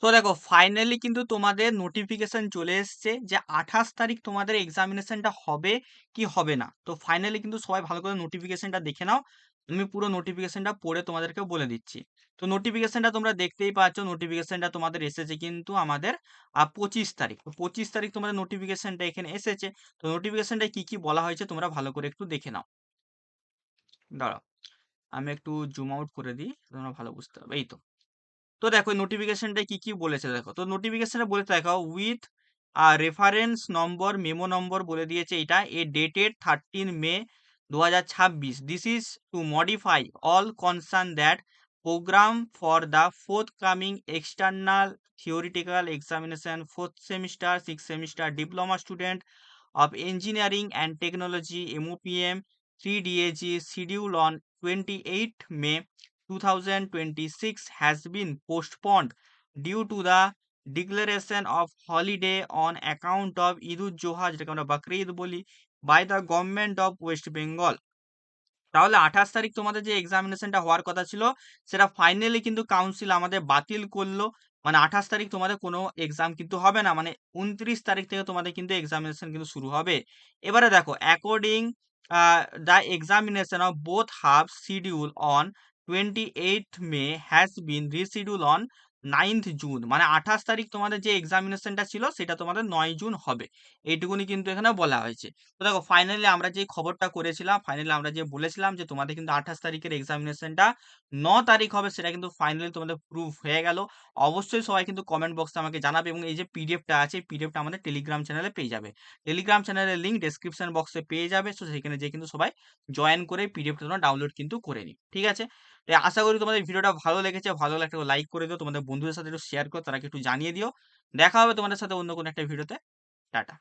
তো দেখো ফাইনালি কিন্তু তোমাদের নোটিফিকেশন চলে এসছে যে 28 তারিখ তোমাদের এক্সামিনেশনটা হবে কি হবে না। তো ফাইনালি কিন্তু সবাই ভালো করে নোটিফিকেশনটা দেখে নাও। আমি পুরো নোটিফিকেশনটা পড়ে তোমাদেরকে বলে দিচ্ছি। তো নোটিফিকেশনটা তোমরা দেখতেই পাচ্ছ, নোটিফিকেশনটা তোমাদের এসেছে কিন্তু আমাদের 25 তারিখ। তো 25 তারিখ তোমাদের নোটিফিকেশনটা এখানে এসেছে। তো নোটিফিকেশনটায় কি কি বলা হয়েছে তোমরা ভালো করে একটু দেখে নাও। দাঁড়াও, আমি একটু জুম আউট করে দিই, তোমরা ভালো বুঝতে পারবে। এই তো। তো দেখো নোটিফিকেশনটায় কি কি বলেছে দেখো। তো নোটিফিকেশনে বলে দেখো with reference number memo number বলে দিয়েছে এটা এ dated 13 May 2026। This is to modify all concern that programme for the fourth coming external theoretical examination 4th semester 6th semester diploma student of engineering and technology MOPM 3DAG scheduled on 28 May 2026 has been postponed due to the declaration of holiday on account of Eid-ul-Zoha যেটাকে আমরা বাকরিদ বলি by the government of West Bengal। তাহলে 28 তারিখ তোমাদের যে এক্সামিনেশনটা হওয়ার কথা ছিল সেটা ফাইনালি কিন্তু কাউন্সিল আমাদের বাতিল করলো। মানে 28 তারিখ তোমাদের কোনো এক্সাম কিন্তু হবে না, মানে 29 তারিখ থেকে তোমাদের কিন্তু এক্সামিনেশন কিন্তু শুরু হবে। এবারে দেখো according the examination of both half schedule on 28 May has been reschedule on 9th June. মানে 28 তারিখ তোমাদের যে এক্সামিনেশনটা ছিল সেটা তোমাদের 9 জুন হবে। এইটুকুনি কিন্তু এখানে বলা হয়েছে। তো দেখো ফাইনালি আমরা যে খবরটা করেছিলাম, ফাইনালি আমরা যে বলেছিলাম যে তোমাদের কিন্তু 28 তারিখের এক্সামিনেশনটা 9 তারিখ হবে, সেটা কিন্তু ফাইনালি তোমাদের প্রুফ হয়ে গেল। অবশ্যই সবাই কিন্তু কমেন্ট বক্সে আমাকে জানাবে এবং এই যে পিডিএফটা আছে পিডিএফটা আমাদের টেলিগ্রাম চ্যানেলে পেয়ে যাবে। টেলিগ্রাম চ্যানেলের লিংক ডেসক্রিপশন বক্সে পেয়ে যাবে। সো সেখানে যেয়ে কিন্তু সবাই জয়েন করে পিডিএফটা তোমরা ডাউনলোড কিন্তু করে নিই। ঠিক আছে? তো আশা করি তোমাদের ভিডিওটা ভালো লেগেছে। ভালো লাগলে একটা লাইক করে দিও। তোমাদের বন্ধুদের সাথে একটু শেয়ার করো, তারাকে একটু জানিয়ে দিও। দেখা হবে তোমাদের সাথে অন্য কোনো একটা ভিডিওতে। টাটা।